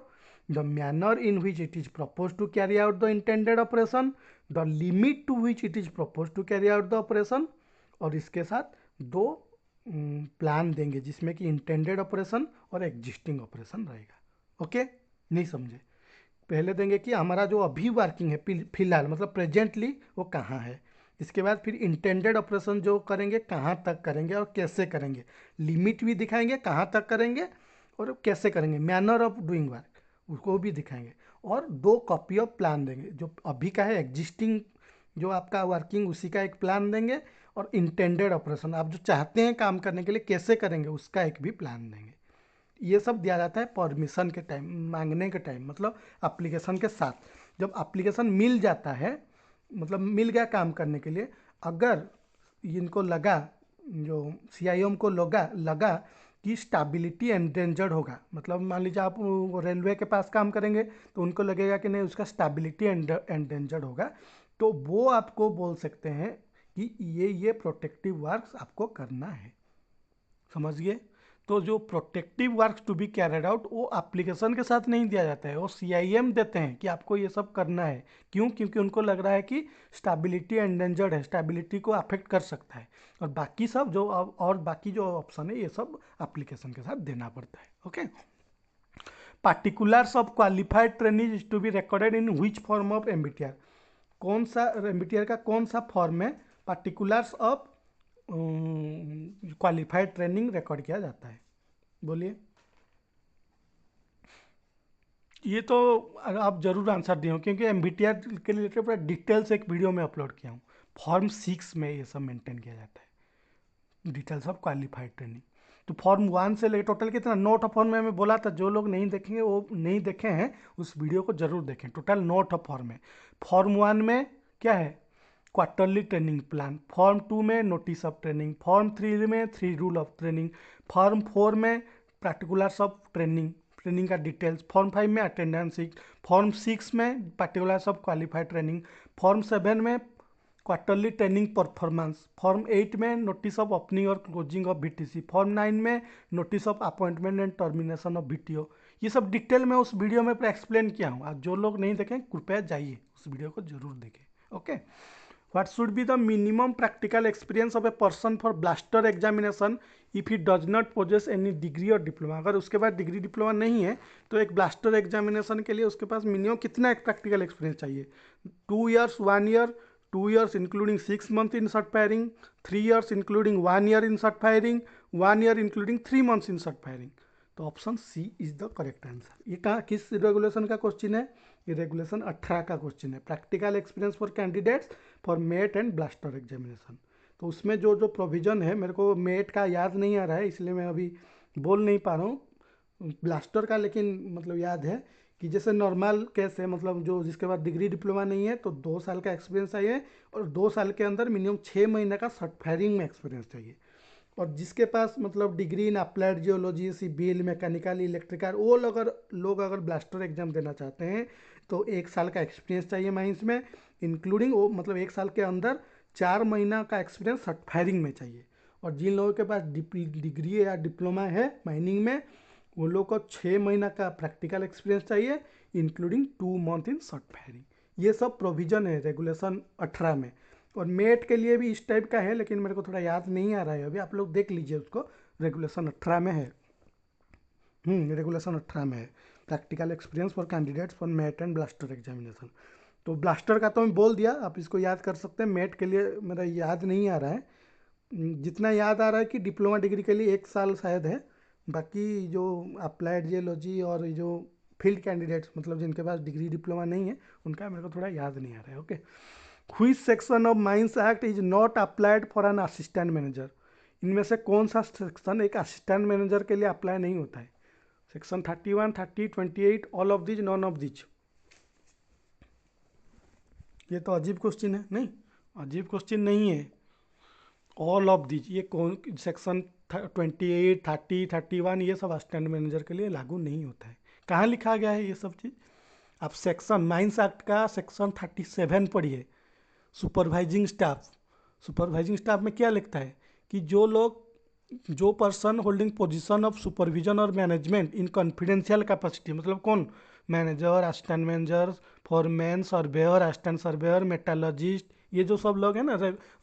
Speaker 1: the manner in which it is propose to carry out the intended operation, the limit to which it is propose to carry out the operation, और इसके साथ दो plan देंगे जिसमें कि intended operation और existing operation रहेगा। Okay, नहीं समझे, पहले देंगे कि हमारा जो अभी वर्किंग है फिलहाल मतलब प्रेजेंटली वो कहाँ है, इसके बाद फिर इंटेंडेड ऑपरेशन जो करेंगे कहाँ तक करेंगे और कैसे करेंगे, लिमिट भी दिखाएंगे कहाँ तक करेंगे और कैसे करेंगे, मैनर ऑफ डूइंग वर्क उसको भी दिखाएंगे, और दो कॉपी ऑफ प्लान देंगे, जो अभी का है एग्जिस्टिंग जो आपका वर्किंग उसी का एक प्लान देंगे, और इंटेंडेड ऑपरेशन आप जो चाहते हैं काम करने के लिए कैसे करेंगे उसका एक भी प्लान देंगे। ये सब दिया जाता है परमिशन के टाइम, मांगने के टाइम, मतलब एप्लीकेशन के साथ। जब एप्लीकेशन मिल जाता है, मतलब मिल गया काम करने के लिए, अगर इनको लगा, जो CIM को लगा कि स्टेबिलिटी एंडेंजर्ड होगा, मतलब मान लीजिए आप रेलवे के पास काम करेंगे तो उनको लगेगा कि नहीं उसका स्टेबिलिटी एंडेंजर्ड होगा, तो वो आपको बोल सकते हैं कि ये प्रोटेक्टिव वर्क्स आपको करना है। समझ गए? तो जो protective works to be carried out वो एप्लीकेशन के साथ नहीं दिया जाता है, वो CIM देते हैं कि आपको ये सब करना है। क्यों? क्योंकि उनको लग रहा है कि स्टेबिलिटी एंडेंजर्ड है, स्टेबिलिटी को अफेक्ट कर सकता है, और बाकी सब जो और बाकी जो ऑप्शन है ये सब एप्लीकेशन के साथ देना पड़ता है। Okay. Particulars of qualified training is to be recorded in which form of MBTR? कौन सा MBTR का कौन सा फॉर्म में particulars of qualified training record किया जाता है? बोलिए। ये तो आप जरूर आंसर दिए हो, क्योंकि MBTR के रिलेटेड पूरा डिटेल्स एक वीडियो में अपलोड किया हूँ। फॉर्म 6 में ये सब मेंटेन किया जाता है, डिटेल्स ऑफ क्वालिफाइड ट्रेनिंग। तो फॉर्म 1 से लेकर टोटल कितना 9 फॉर्म में मैं बोला था, जो लोग नहीं देखेंगे वो नहीं देखे हैं उस वीडियो को जरूर देखें। टोटल 9 फॉर्म है। फॉर्म 1 में क्या है? Quarterly training plan. फॉर्म 2 में नोटिस ऑफ ट्रेनिंग। फॉर्म 3 में 3 रूल ऑफ ट्रेनिंग। फॉर्म 4 में पार्टिकुलर्स ऑफ ट्रेनिंग, ट्रेनिंग का डिटेल्स। फॉर्म 5 में अटेंडेंस। फॉर्म 6 में particulars of qualified training. Form 7 में क्वार्टरली ट्रेनिंग परफॉर्मेंस। फॉर्म 8 में नोटिस ऑफ ओपनिंग और closing of BTC। Form 9 में notice of appointment and termination of BTO। ये सब detail में उस वीडियो में एक्सप्लेन किया हूँ। आज जो लोग नहीं देखें कृपया जाइए उस वीडियो को जरूर देखें। Okay. What should be the minimum practical experience of a person for blaster examination if he does not possess any degree or diploma? अगर उसके पास डिग्री डिप्लोमा नहीं है तो एक ब्लास्टर एग्जामिनेशन के लिए उसके पास मिनिमम कितना एक प्रैक्टिकल एक्सपीरियंस चाहिए? 2 years, 1 year, 2 years including 6 months in shot firing, 3 years including 1 year in shot firing, 1 year including 3 months in shot firing। तो option C is the correct answer. ये कहाँ किस रेगुलेशन का क्वेश्चन है? ये रेगुलेशन 18 का question है, practical experience for candidates for mate and blaster examination. तो उसमें जो जो प्रोविजन है, मेरे को मेट का याद नहीं आ रहा है इसलिए मैं अभी बोल नहीं पा रहा हूँ, ब्लास्टर का लेकिन मतलब याद है कि जैसे नॉर्मल केस है, मतलब जो जिसके बाद डिग्री डिप्लोमा नहीं है तो 2 साल का एक्सपीरियंस चाहिए, और 2 साल के अंदर मिनिमम 6 महीने का सर्ट फायरिंग में एक्सपीरियंस चाहिए। और जिसके पास मतलब degree in applied geology, civil, mechanical, electrical, वो लोग अगर ब्लास्टर एग्जाम देना चाहते हैं तो 1 साल का एक्सपीरियंस चाहिए माइंस में, इंक्लूडिंग वो मतलब 1 साल के अंदर 4 महीना का एक्सपीरियंस सर्ट फायरिंग में चाहिए। और जिन लोगों के पास डिग्री या डिप्लोमा है माइनिंग में, वो लोग को 6 महीना का प्रैक्टिकल एक्सपीरियंस चाहिए, including 2 month in shirt firing. ये सब प्रोविजन है रेगुलेशन 18 में। और मेट के लिए भी इस टाइप का है, लेकिन मेरे को थोड़ा याद नहीं आ रहा है अभी, आप लोग देख लीजिए उसको, रेगुलेशन 18 में है। रेगुलेशन 18 में है, practical experience for candidates for mate and blaster examination. तो ब्लास्टर का तो मैं बोल दिया, आप इसको याद कर सकते हैं। मेट के लिए मेरा याद नहीं आ रहा है, जितना याद आ रहा है कि डिप्लोमा डिग्री के लिए 1 साल शायद है, बाकी जो अप्लाइड जियोलॉजी और जो फील्ड कैंडिडेट्स मतलब जिनके पास डिग्री डिप्लोमा नहीं है उनका मेरे को थोड़ा याद नहीं आ रहा है। Okay. Which section of mines act is not applied for an assistant manager? इनमें से कौन सा सेक्शन एक असिस्टेंट मैनेजर के लिए अप्लाई नहीं होता है? Section 31, 30, 28, all of these, none of these. ये तो अजीब क्वेश्चन है। नहीं, अजीब क्वेश्चन नहीं है। ऑल ऑफ दिज ये कौन सेक्शन 28, 30, 31 ये सब असिस्टेंट मैनेजर के लिए लागू नहीं होता है। कहाँ लिखा गया है ये सब चीज़? आप सेक्शन माइंस एक्ट का सेक्शन 37 पढ़िए, सुपरवाइजिंग स्टाफ। सुपरवाइजिंग स्टाफ में क्या लिखता है कि जो person holding position of supervision और मैनेजमेंट इन कॉन्फिडेंशियल कैपेसिटी, मतलब कौन? Manager, assistant manager, foreman, surveyor, assistant surveyor, metallurgist, ये जो सब लोग हैं ना,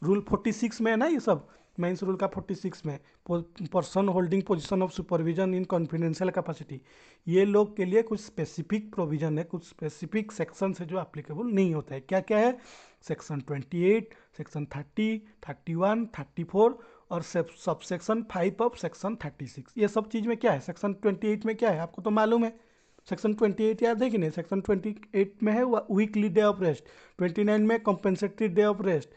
Speaker 1: रूल 46 में है ना ये सब, माइंस रूल का 46 में, person holding position of supervision in confidential capacity, ये लोग के लिए कुछ स्पेसिफिक प्रोविजन है, कुछ स्पेसिफिक सेक्शन है जो एप्लीकेबल नहीं होता है। क्या क्या है? सेक्शन 28, सेक्शन 30, 31, 34 और सब सेक्शन 5 ऑफ सेक्शन 36। ये सब चीज़ में क्या है? सेक्शन 28 में क्या है आपको तो मालूम है। सेक्शन 28 याद है कि नहीं? सेक्शन 28 में है वीकली डे ऑफ रेस्ट, 29 में कंपेंसेटरी डे ऑफ रेस्ट,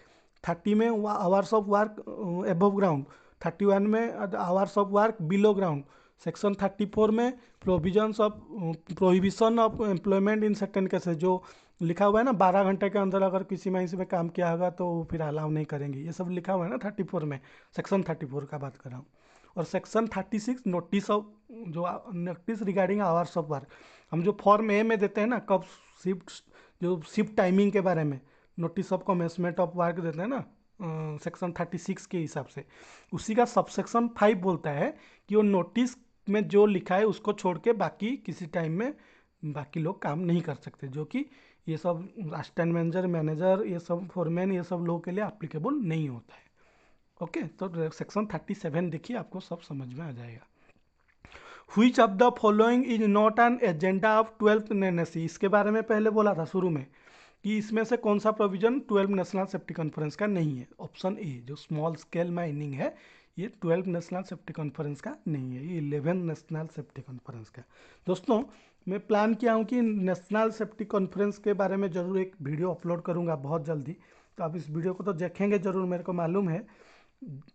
Speaker 1: 30 में hours of work above ground, 31 में hours of work below ground, section 34 में prohibition of employment in certain cases, जो लिखा हुआ है ना 12 घंटे के अंदर अगर किसी महिला में काम किया होगा तो फिर अलाउ नहीं करेंगे, ये सब लिखा हुआ है ना 34 में, सेक्शन 34 का बात कर रहा हूँ। और सेक्शन 36 नोटिस ऑफ, जो notice regarding hours of work, हम जो फॉर्म ए में देते हैं ना, कब शिफ्ट, जो शिफ्ट टाइमिंग के बारे में notice of commencement of work देते हैं ना सेक्शन 36 के हिसाब से, उसी का सबसेक्शन 5 बोलता है कि वो नोटिस में जो लिखा है उसको छोड़ के बाकी किसी टाइम में बाकी लोग काम नहीं कर सकते, जो कि ये सब असिस्टेंट मैनेजर, मैनेजर, ये सब फोरमैन, ये सब लोगों के लिए एप्लीकेबल नहीं होता है। ओके, तो सेक्शन 37 देखिए, आपको सब समझ में आ जाएगा। Which of the following is not an agenda of 12th NSE, इसके बारे में पहले बोला था शुरू में कि इसमें से कौन सा प्रोविजन 12 नेशनल सेफ्टी कॉन्फ्रेंस का नहीं है। ऑप्शन ए, जो स्मॉल स्केल माइनिंग है, ये 12 नेशनल सेफ्टी कॉन्फ्रेंस का नहीं है, ये 11 नेशनल सेफ्टी कॉन्फ्रेंस का। दोस्तों, मैं प्लान किया हूँ कि नेशनल सेफ्टी कॉन्फ्रेंस के बारे में ज़रूर एक वीडियो अपलोड करूँगा बहुत जल्दी, तो आप इस वीडियो को तो देखेंगे ज़रूर, मेरे को मालूम है।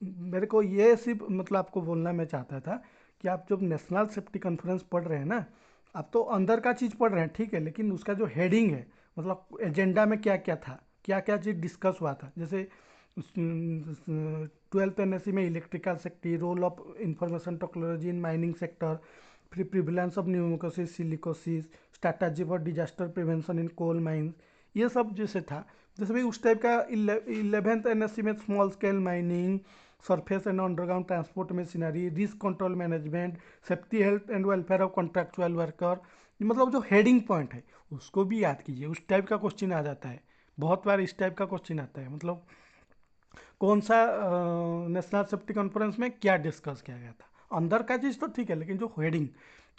Speaker 1: मेरे को ये सिर्फ मतलब आपको बोलना मैं चाहता था कि आप जब नेशनल सेफ्टी कॉन्फ्रेंस पढ़ रहे हैं ना, आप तो अंदर का चीज़ पढ़ रहे हैं, ठीक है, लेकिन उसका जो हेडिंग है, मतलब एजेंडा में क्या क्या था, क्या क्या चीज़ डिस्कस हुआ था, जैसे 12th NSE में electrical safety, role of information technology in mining sector, फिर prevalence of pneumoconiosis, silicosis, strategy for disaster prevention in coal mines, ये सब जैसे था। जैसे भाई उस टाइप का 11th NSE में small scale mining, surface and underground transport machinery, risk control management, safety health and welfare of contractual worker, मतलब जो हेडिंग पॉइंट है उसको भी याद कीजिए, उस टाइप का क्वेश्चन आ जाता है, बहुत बार इस टाइप का क्वेश्चन आता है, मतलब कौन सा नेशनल सेफ्टी कॉन्फ्रेंस में क्या डिस्कस किया गया था, अंदर का चीज़ तो ठीक है, लेकिन जो हेडिंग,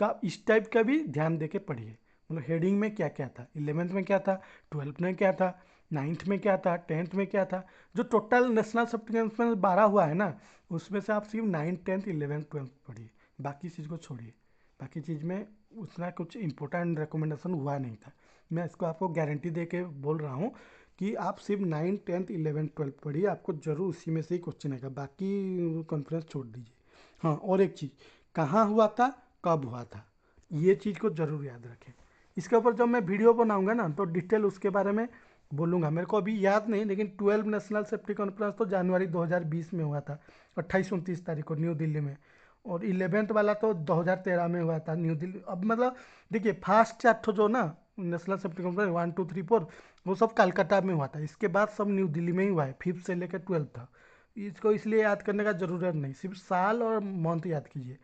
Speaker 1: तो आप इस टाइप का भी ध्यान दे के पढ़िए, मतलब हेडिंग में क्या क्या था, 11th में क्या था, 12th में क्या था, 9th में क्या था, 10th में क्या था, जो टोटल नेशनल सेफ्टी कॉन्फ्रेंस 12 हुआ है ना, उसमें से आप सिर्फ 9th, 10th, 11th, 12th पढ़िए, बाकी चीज़ को छोड़िए, बाकी चीज़ में उतना कुछ इंपॉर्टेंट रिकमेंडेशन हुआ नहीं था। मैं इसको आपको गारंटी दे के बोल रहा हूँ कि आप सिर्फ 9th, 10th, 11th, 12th पढ़िए, आपको जरूर उसी में से ही क्वेश्चन आएगा, बाकी कॉन्फ्रेंस छोड़ दीजिए। हाँ, और एक चीज़, कहाँ हुआ था, कब हुआ था, ये चीज़ को ज़रूर याद रखें। इसके ऊपर जब मैं वीडियो बनाऊंगा ना तो डिटेल उसके बारे में बोलूँगा, मेरे को अभी याद नहीं, लेकिन 12 नेशनल सेफ्टी कॉन्फ्रेंस तो जनवरी 2020 में हुआ था, 28-29 तारीख को न्यू दिल्ली में, और 11th वाला तो 2013 में हुआ था न्यू दिल्ली। अब मतलब देखिए, फास्ट 4 जो ना नेशनल सेफ्टी कॉन्फ्रेंस 1, 2, 3, 4, वो सब कलकत्ता में हुआ था, इसके बाद सब न्यू दिल्ली में ही हुआ है, 5th से लेकर 12th था। इसको इसलिए याद करने का ज़रूरत नहीं, सिर्फ साल और मंथ याद कीजिए।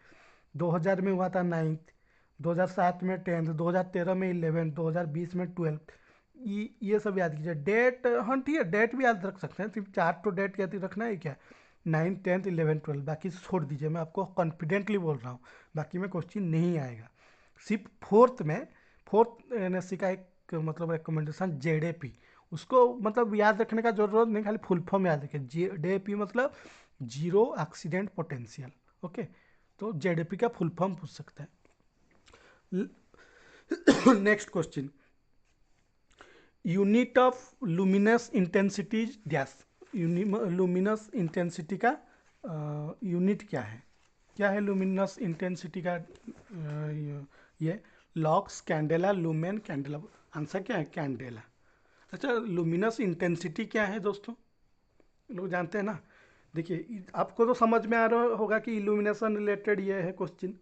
Speaker 1: 2000 में हुआ था 9th, 2007 में 10th, 2013 में 11th, 2020 में 12th, ये सब याद कीजिए। डेट, हाँ ठीक है, डेट भी याद रख सकते हैं, सिर्फ 4 तो डेट याद रखना है क्या, 9th, 10th, 11th, 12th, बाकी छोड़ दीजिए, मैं आपको कॉन्फिडेंटली बोल रहा हूँ, बाकी में क्वेश्चन नहीं आएगा। सिर्फ 4th NSE का एक मतलब रिकमेंडेशन JDP, उसको मतलब याद रखने का जरूरत नहीं, खाली फुल फॉर्म याद रखिए, JDP मतलब जीरो एक्सीडेंट पोटेंशियल। ओके, तो JDP का फुल फॉर्म पूछ सकता है। Next question, unit of luminous intensity dash, luminous intensity का यूनिट क्या है लुमिनस इंटेंसिटी का, ये locks, candela, lumen, candela, answer क्या है, कैंडेला। अच्छा, लुमिनस इंटेंसिटी क्या है दोस्तों, लोग जानते हैं ना। देखिए, आपको तो समझ में आ रहा होगा कि इल्यूमिनेशन रिलेटेड ये है क्वेश्चन।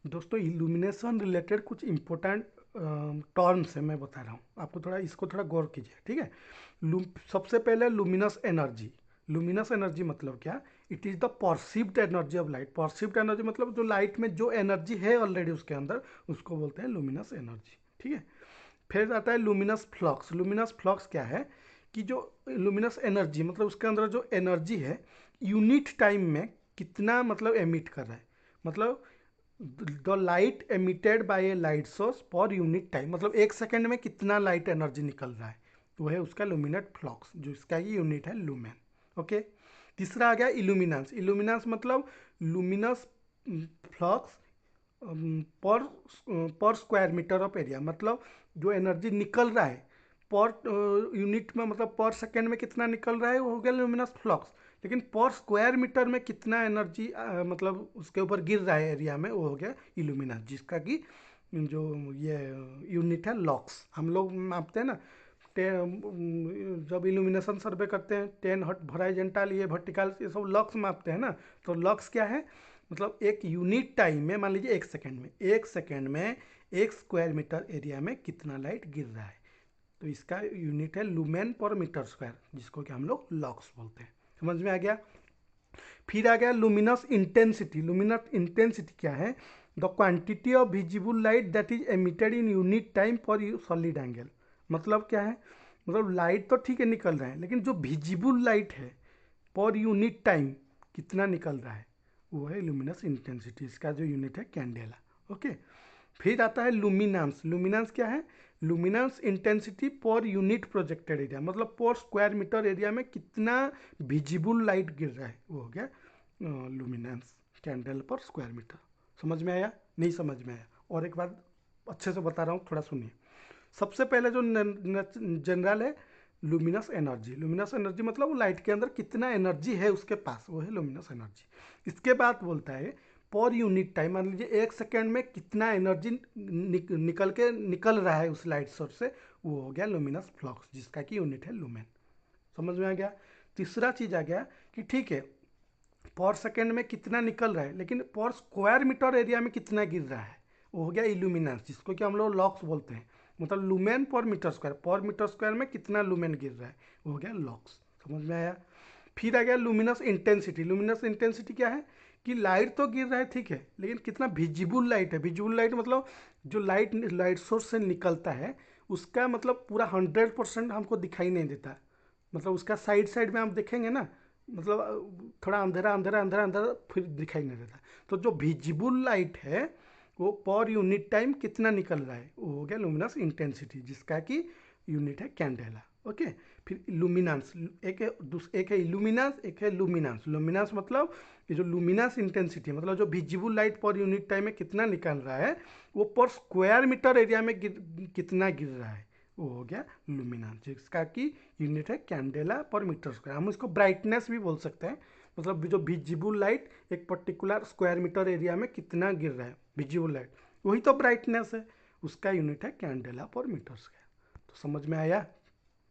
Speaker 1: दोस्तों, इल्यूमिनेशन रिलेटेड कुछ इंपॉर्टेंट टर्म्स है, मैं बता रहा हूँ आपको, थोड़ा इसको थोड़ा गौर कीजिए, ठीक है। सबसे पहले लुमिनस एनर्जी। लुमिनस एनर्जी मतलब क्या, it is the perceived energy of light. Perceived energy मतलब जो लाइट में जो एनर्जी है ऑलरेडी उसके अंदर, उसको बोलते हैं लुमिनस एनर्जी, ठीक है। फिर आता है लुमिनस फ्लक्स। लुमिनस फ्लक्स क्या है कि जो लुमिनस एनर्जी मतलब उसके अंदर जो एनर्जी है, यूनिट टाइम में कितना मतलब एमिट कर रहा है, मतलब the light emitted by A light source per unit time, मतलब 1 सेकेंड में कितना लाइट एनर्जी निकल रहा है, तो है उसका लुमिनस फ्लक्स, जो इसका ये यूनिट है लुमेन। ओके, तीसरा आ गया इल्यूमिनेंस। इल्यूमिनेंस मतलब लुमिनस फ्लक्स पर पर स्क्वायर मीटर ऑफ एरिया, मतलब जो एनर्जी निकल रहा है पर यूनिट में, मतलब पर सेकेंड में कितना निकल रहा है, वो हो गया लुमिनस फ्लक्स। लेकिन पर स्क्वायर मीटर में कितना एनर्जी मतलब उसके ऊपर गिर रहा है एरिया में, वो हो गया इल्यूमिना, जिसका कि जो ये यूनिट है लॉक्स। हम लोग मापते हैं ना, जब इल्यूमिनेशन सर्वे करते हैं 10 हॉरिजॉन्टल, ये वर्टिकल, ये सब लॉक्स मापते हैं ना। तो लॉक्स क्या है, मतलब एक यूनिट टाइम में, मान लीजिए 1 सेकेंड में 1 स्क्वायर मीटर एरिया में कितना लाइट गिर रहा है। तो इसका यूनिट है लुमेन पर मीटर स्क्वायर, जिसको कि हम लोग लॉक्स बोलते हैं। समझ में आ गया। फिर आ गया लुमिनस इंटेंसिटी। लुमिनस इंटेंसिटी क्या है, the quantity of visible light that is emitted in unit time पर सॉलिड एंगल। मतलब क्या है, मतलब लाइट तो ठीक है निकल रहा है, लेकिन जो विजिबल लाइट है पर यूनिट टाइम कितना निकल रहा है, वो है लुमिनस इंटेंसिटी। इसका जो यूनिट है कैंडेला। ओके। फिर आता है लुमिनांस। लुमिनांस क्या है, luminance intensity per unit projected area, मतलब पर स्क्वायर मीटर एरिया में कितना विजिबल लाइट गिर रहा है, वो हो गया लुमिनांस, कैंडल पर स्क्वायर मीटर। समझ में आया, नहीं समझ में आया? और एक बार अच्छे से बता रहा हूँ, थोड़ा सुनिए। सबसे पहले जो जनरल है लुमिनस एनर्जी। लुमिनस एनर्जी मतलब वो लाइट के अंदर कितना एनर्जी है उसके पास, वो है लुमिनस एनर्जी। इसके बाद बोलता है पर यूनिट टाइम, मान लीजिए 1 सेकेंड में कितना एनर्जी निकल रहा है उस लाइट सोर्स से, वो हो गया लुमिनस फ्लक्स, जिसका कि यूनिट है लुमेन। समझ में आ गया। तीसरा चीज आ गया कि ठीक है पर सेकेंड में कितना निकल रहा है, लेकिन पर स्क्वायर मीटर एरिया में कितना गिर रहा है, वो हो गया इल्यूमिनेंस, जिसको कि हम लोग लॉक्स बोलते हैं। मतलब लुमेन पर मीटर स्क्वायर में कितना लुमेन गिर रहा है, वो हो गया लॉक्स। समझ में आया। फिर आ गया लुमिनस इंटेंसिटी। लुमिनस इंटेंसिटी क्या है कि लाइट तो गिर रहा है ठीक है, लेकिन कितना विजिबल लाइट है। विजिबल लाइट मतलब जो लाइट सोर्स से निकलता है उसका मतलब पूरा 100% हमको दिखाई नहीं देता। मतलब उसका साइड साइड में आप देखेंगे ना, मतलब थोड़ा अंधेरा अंधेरा अंधेरा अंधेरा फिर दिखाई नहीं देता। तो जो विजिबल लाइट है वो पर यूनिट टाइम कितना निकल रहा है, वो हो गया लुमिनस इंटेंसिटी, जिसका कि यूनिट है कैंडेला। ओके। फिर लुमिनांस, एक है इल्यूमिनांस, एक है लुमिनांस। लुमिनांस मतलब ये जो लुमिनस इंटेंसिटी मतलब जो visible light per unit time में कितना निकल रहा है, वो पर स्क्वायर मीटर एरिया में कितना गिर रहा है, वो हो गया लुमिनांस, जिसका कि यूनिट है कैंडेला पर मीटर स्क्वायर। हम इसको ब्राइटनेस भी बोल सकते हैं, मतलब जो विजिबल लाइट एक पर्टिकुलर स्क्वायर मीटर एरिया में कितना गिर रहा है विजिबल लाइट, वही तो ब्राइटनेस है, उसका यूनिट है कैंडेला पर मीटर स्क्वायर। तो समझ में आया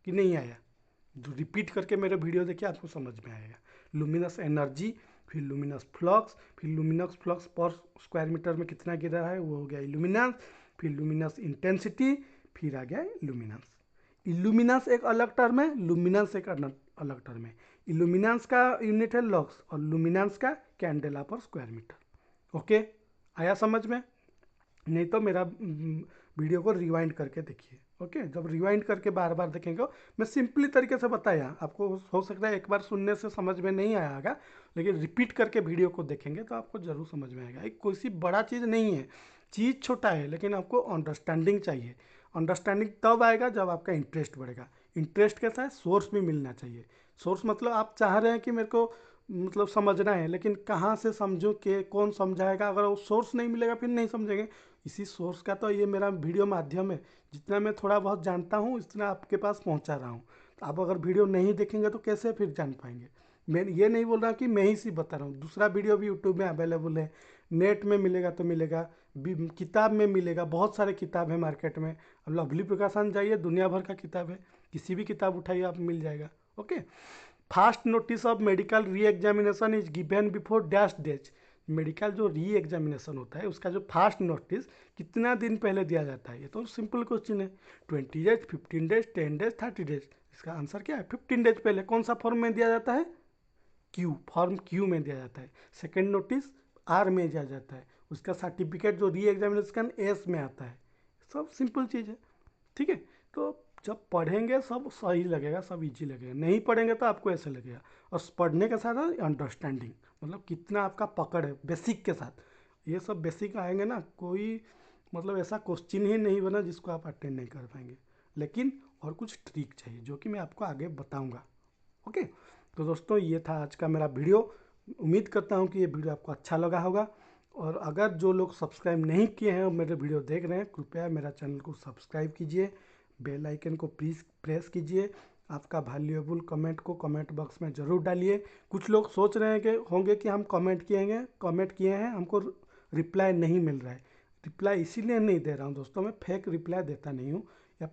Speaker 1: कि नहीं आया? जो रिपीट करके मेरे वीडियो देखिए, आपको समझ में आएगा। लुमिनस एनर्जी, फिर लुमिनस फ्लक्स, फिर लुमिनस फ्लक्स पर स्क्वायर मीटर में कितना गिर रहा है, वो हो गया इल्यूमिनेंस। फिर लुमिनस इंटेंसिटी, फिर आ गया इल्यूमिनेंस। इल्यूमिनेंस एक अलग टर्म है, लुमिनेंस एक अलग टर्म है। इल्यूमिनेंस का यूनिट है लक्स और लुमिनेंस का कैंडेला पर स्क्वायर मीटर। ओके, आया समझ में? नहीं तो मेरा वीडियो को रिवाइंड करके देखिए। ओके, जब रिवाइंड करके बार बार देखेंगे, मैं सिंपली तरीके से बताया, आपको हो सकता है एक बार सुनने से समझ में नहीं आया होगा, लेकिन रिपीट करके वीडियो को देखेंगे तो आपको ज़रूर समझ में आएगा। एक कोई सी बड़ा चीज़ नहीं है, चीज़ छोटा है, लेकिन आपको अंडरस्टैंडिंग चाहिए। अंडरस्टैंडिंग तब आएगा जब आपका इंटरेस्ट बढ़ेगा। इंटरेस्ट के साथ सोर्स भी मिलना चाहिए। सोर्स मतलब आप चाह रहे हैं कि मेरे को मतलब समझना है, लेकिन कहाँ से समझूं, के कौन समझाएगा, अगर वो सोर्स नहीं मिलेगा फिर नहीं समझेंगे। इसी सोर्स का तो ये मेरा वीडियो माध्यम है, जितना मैं थोड़ा बहुत जानता हूँ इतना आपके पास पहुँचा रहा हूँ। तो आप अगर वीडियो नहीं देखेंगे तो कैसे फिर जान पाएंगे? मैं ये नहीं बोल रहा कि मैं ही सिर्फ बता रहा हूँ, दूसरा वीडियो भी यूट्यूब में अवेलेबल है, नेट में मिलेगा तो मिलेगा, किताब में मिलेगा, बहुत सारे किताब है मार्केट में। अब लवली प्रकाशन जाइए, दुनिया भर का किताब है, किसी भी किताब उठाइए आप मिल जाएगा। Okay. Fast notice of medical re examination is given before dash days. Medical जो री एग्जामिनेशन होता है उसका जो फास्ट नोटिस कितना दिन पहले दिया जाता है, ये तो सिंपल क्वेश्चन है। 20 डेज, 15 डेज, 10 डेज, 30 डेज। इसका आंसर क्या है? 15 डेज पहले। कौन सा फॉर्म में दिया जाता है? क्यू, फॉर्म क्यू में दिया जाता है। सेकेंड नोटिस आर में दिया जाता है। उसका सर्टिफिकेट जो री एग्जामिनेशन एस में आता है। सब सिंपल चीज़ है, ठीक है। तो जब पढ़ेंगे सब सही लगेगा, सब इजी लगेगा, नहीं पढ़ेंगे तो आपको ऐसे लगेगा। और पढ़ने के साथ अंडरस्टैंडिंग, मतलब कितना आपका पकड़ है बेसिक के साथ, ये सब बेसिक आएंगे ना, कोई मतलब ऐसा क्वेश्चन ही नहीं बना जिसको आप अटेंड नहीं कर पाएंगे। लेकिन और कुछ ट्रिक चाहिए जो कि मैं आपको आगे बताऊंगा। ओके। तो दोस्तों ये था आज का मेरा वीडियो। उम्मीद करता हूँ कि ये वीडियो आपको अच्छा लगा होगा। और अगर जो लोग सब्सक्राइब नहीं किए हैं और मेरे वीडियो देख रहे हैं, कृपया मेरा चैनल को सब्सक्राइब कीजिए, बेल आइकन को प्लीज़ प्रेस कीजिए, आपका वैल्यूएबल कमेंट को कमेंट बॉक्स में ज़रूर डालिए। कुछ लोग सोच रहे हैं कि होंगे कि हम कमेंट किए हैं हमको रिप्लाई नहीं मिल रहा है। रिप्लाई इसीलिए नहीं दे रहा हूँ दोस्तों, मैं फेक रिप्लाई देता नहीं हूँ या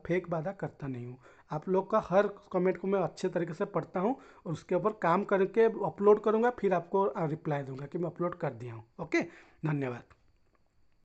Speaker 1: फेक वादा करता नहीं हूँ। आप लोग का हर कमेंट को मैं अच्छे तरीके से पढ़ता हूँ और उसके ऊपर काम करके अपलोड करूँगा, फिर आपको रिप्लाई दूंगा कि मैं अपलोड कर दिया हूँ। ओके, धन्यवाद।